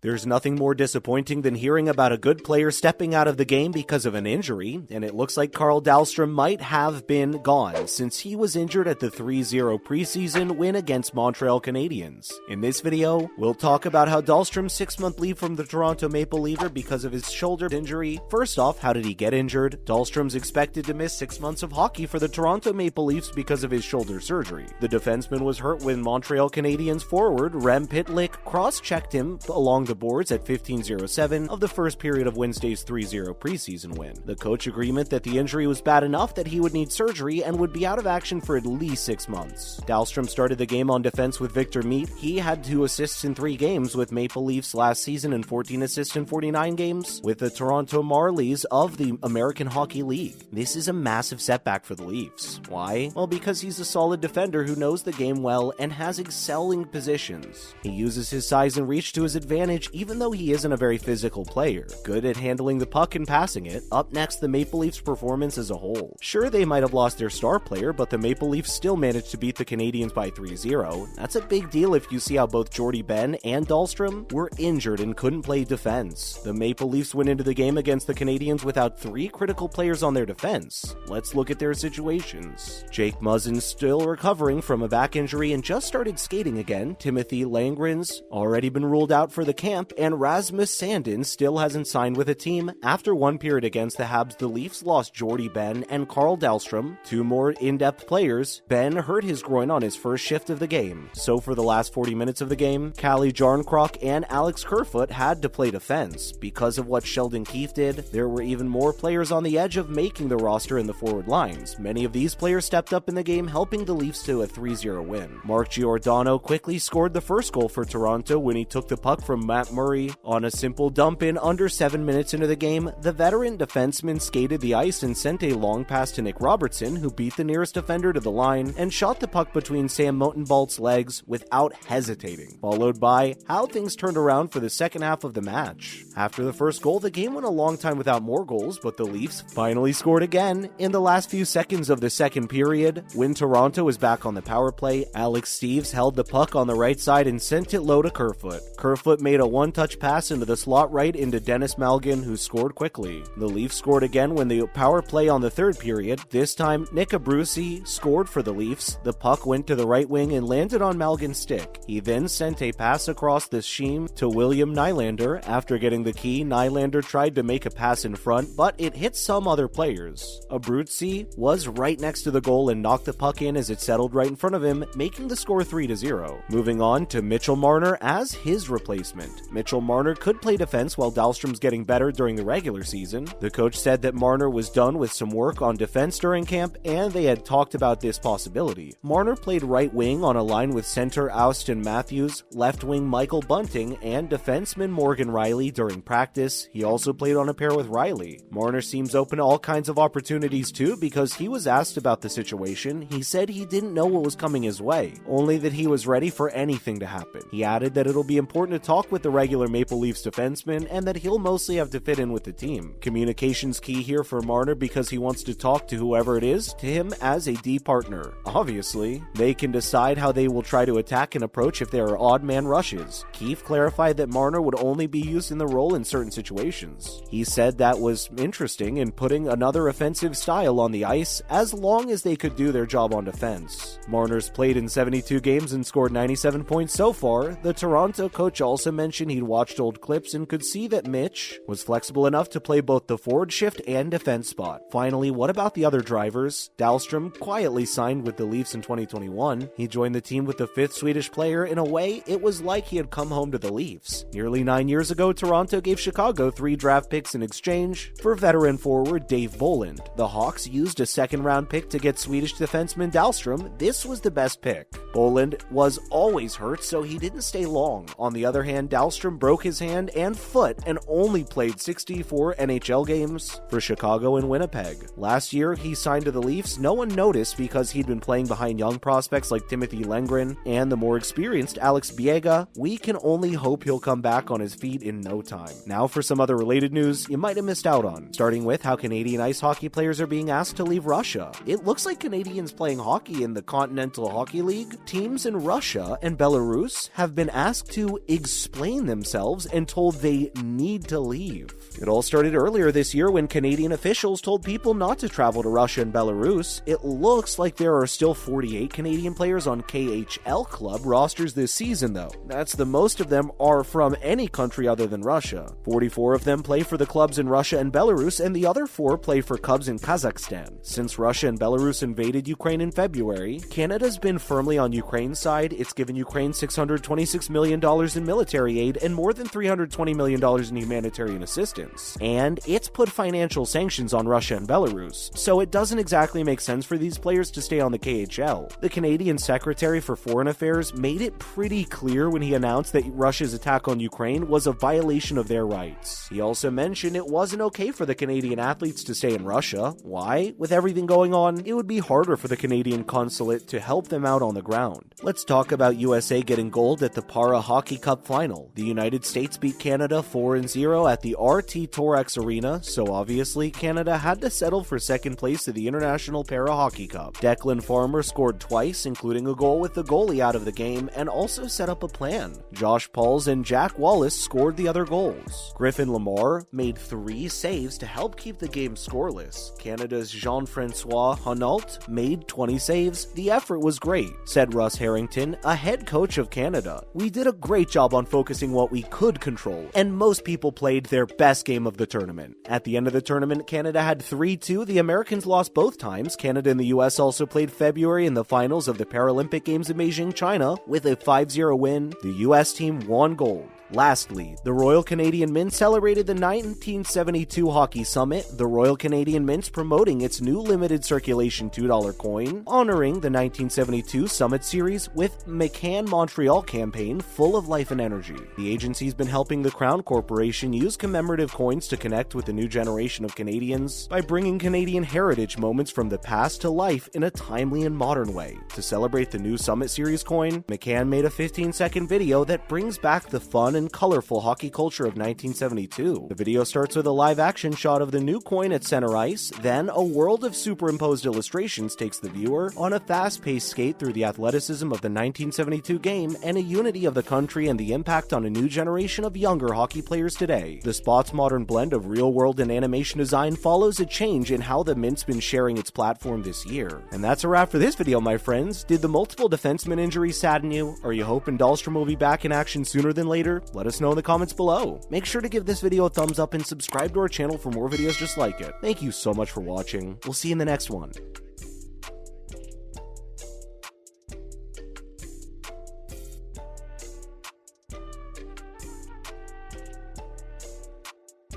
There's nothing more disappointing than hearing about a good player stepping out of the game because of an injury, and it looks like Carl Dahlstrom might have been gone since he was injured at the 3-0 preseason win against Montreal Canadiens. In this video, we'll talk about how Dahlstrom's 6-month leave from the Toronto Maple Leafs because of his shoulder injury. First off, how did he get injured? Dahlstrom's expected to miss 6 months of hockey for the Toronto Maple Leafs because of his shoulder surgery. The defenseman was hurt when Montreal Canadiens forward Rem Pitlick cross-checked him along the boards at 15:07 of the first period of Wednesday's 3-0 preseason win. The coach agreement that the injury was bad enough that he would need surgery and would be out of action for at least 6 months. Dahlstrom started the game on defense with Victor Mete. He had 2 assists in 3 games with Maple Leafs last season and 14 assists in 49 games with the Toronto Marlies of the American Hockey League. This is a massive setback for the Leafs. Why? Well, because he's a solid defender who knows the game well and has excelling positions. He uses his size and reach to his advantage even though he isn't a very physical player. Good at handling the puck and passing it. Up next, the Maple Leafs' performance as a whole. Sure, they might have lost their star player, but the Maple Leafs still managed to beat the Canadiens by 3-0. That's a big deal if you see how both Jordie Benn and Dahlstrom were injured and couldn't play defense. The Maple Leafs went into the game against the Canadiens without 3 critical players on their defense. Let's look at their situations. Jake Muzzin's still recovering from a back injury and just started skating again. Timothy Langren's already been ruled out for the camp, and Rasmus Sandin still hasn't signed with a team. After 1 period against the Habs, the Leafs lost Jordie Benn and Carl Dahlstrom, 2 more in-depth players. Benn hurt his groin on his first shift of the game. So for the last 40 minutes of the game, Callie Jarnkrok and Alex Kerfoot had to play defense. Because of what Sheldon Keefe did, there were even more players on the edge of making the roster in the forward lines. Many of these players stepped up in the game, helping the Leafs to a 3-0 win. Mark Giordano quickly scored the first goal for Toronto when he took the puck from Matt Murray on a simple dump-in under 7 minutes into the game. The veteran defenseman skated the ice and sent a long pass to Nick Robertson, who beat the nearest defender to the line and shot the puck between Sam Motenbalt's legs without hesitating, followed by how things turned around for the second half of the match. After the first goal, the game went a long time without more goals, but the Leafs finally scored again in the last few seconds of the second period. When Toronto was back on the power play, Alex Steeves held the puck on the right side and sent it low to Kerfoot. Kerfoot made a one-touch pass into the slot right into Dennis Malgin, who scored quickly. The Leafs scored again when the power play on the third period. This time, Nick Abruzzi scored for the Leafs. The puck went to the right wing and landed on Malgin's stick. He then sent a pass across the seam to William Nylander. After getting the key, Nylander tried to make a pass in front, but it hit some other players. Abruzzi was right next to the goal and knocked the puck in as it settled right in front of him, making the score 3-0. Moving on to Mitchell Marner as his replacement. Mitchell Marner could play defense while Dahlstrom's getting better during the regular season. The coach said that Marner was done with some work on defense during camp, and they had talked about this possibility. Marner played right wing on a line with center Austin Matthews, left wing Michael Bunting, and defenseman Morgan Rielly during practice. He also played on a pair with Rielly. Marner seems open to all kinds of opportunities too, because he was asked about the situation. He said he didn't know what was coming his way, only that he was ready for anything to happen. He added that it'll be important to talk with the regular Maple Leafs defenseman and that he'll mostly have to fit in with the team. Communication's key here for Marner because he wants to talk to whoever it is to him as a D partner. Obviously, they can decide how they will try to attack and approach if there are odd man rushes. Keefe clarified that Marner would only be used in the role in certain situations. He said that was interesting in putting another offensive style on the ice as long as they could do their job on defense. Marner's played in 72 games and scored 97 points so far. The Toronto coach also mentioned he'd watched old clips and could see that Mitch was flexible enough to play both the forward shift and defense spot. Finally, what about the other drivers? Dahlstrom quietly signed with the Leafs in 2021. He joined the team with the 5th Swedish player. In a way, it was like he had come home to the Leafs. Nearly 9 years ago, Toronto gave Chicago 3 draft picks in exchange for veteran forward Dave Bolland. The Hawks used a second-round pick to get Swedish defenseman Dahlstrom. This was the best pick. Bolland was always hurt, so he didn't stay long. On the other hand, Dahlstrom broke his hand and foot and only played 64 NHL games for Chicago and Winnipeg. Last year, he signed to the Leafs. No one noticed because he'd been playing behind young prospects like Timothy Lengren and the more experienced Alex Biega. We can only hope he'll come back on his feet in no time. Now for some other related news you might have missed out on, starting with how Canadian ice hockey players are being asked to leave Russia. It looks like Canadians playing hockey in the Continental Hockey League, teams in Russia and Belarus have been asked to explain explain themselves and told they need to leave. It all started earlier this year when Canadian officials told people not to travel to Russia and Belarus. It looks like there are still 48 Canadian players on KHL club rosters this season, though. That's the most of them are from any country other than Russia. 44 of them play for the clubs in Russia and Belarus, and the other 4 play for clubs in Kazakhstan. Since Russia and Belarus invaded Ukraine in February, Canada's been firmly on Ukraine's side. It's given Ukraine $626 million in military aid and more than $320 million in humanitarian assistance. And it's put financial sanctions on Russia and Belarus, so it doesn't exactly make sense for these players to stay on the KHL. The Canadian Secretary for Foreign Affairs made it pretty clear when he announced that Russia's attack on Ukraine was a violation of their rights. He also mentioned it wasn't okay for the Canadian athletes to stay in Russia. Why? With everything going on, it would be harder for the Canadian consulate to help them out on the ground. Let's talk about USA getting gold at the Para Hockey Cup final. The United States beat Canada 4-0 at the RT Torex Arena, so obviously Canada had to settle for second place at the International Para Hockey Cup. Declan Farmer scored twice, including a goal with the goalie out of the game, and also set up a plan. Josh Pauls and Jack Wallace scored the other goals. Griffin Lamar made 3 saves to help keep the game scoreless. Canada's Jean-Francois Hunault made 20 saves. The effort was great, said Russ Harrington, a head coach of Canada. We did a great job on focusing what we could control, and most people played their best game of the tournament. At the end of the tournament, Canada had 3-2. The Americans lost both times. Canada and the US also played February in the finals of the Paralympic Games in Beijing, China, with a 5-0 win. The US team won gold. Lastly, the Royal Canadian Mint celebrated the 1972 Hockey Summit, the Royal Canadian Mint promoting its new limited circulation $2 coin, honoring the 1972 Summit Series with McCann Montreal campaign full of life and energy. The agency's been helping the Crown Corporation use commemorative coins to connect with the new generation of Canadians by bringing Canadian heritage moments from the past to life in a timely and modern way. To celebrate the new Summit Series coin, McCann made a 15-second video that brings back the fun and colorful hockey culture of 1972. The video starts with a live-action shot of the new coin at center ice, then a world of superimposed illustrations takes the viewer on a fast-paced skate through the athleticism of the 1972 game and a unity of the country and the impact on a new generation of younger hockey players today. The spot's modern blend of real-world and animation design follows a change in how the Mint's been sharing its platform this year. And that's a wrap for this video, my friends. Did the multiple defenseman injuries sadden you? Are you hoping Dahlstrom will be back in action sooner than later? Let us know in the comments below. Make sure to give this video a thumbs up and subscribe to our channel for more videos just like it. Thank you so much for watching. We'll see you in the next one.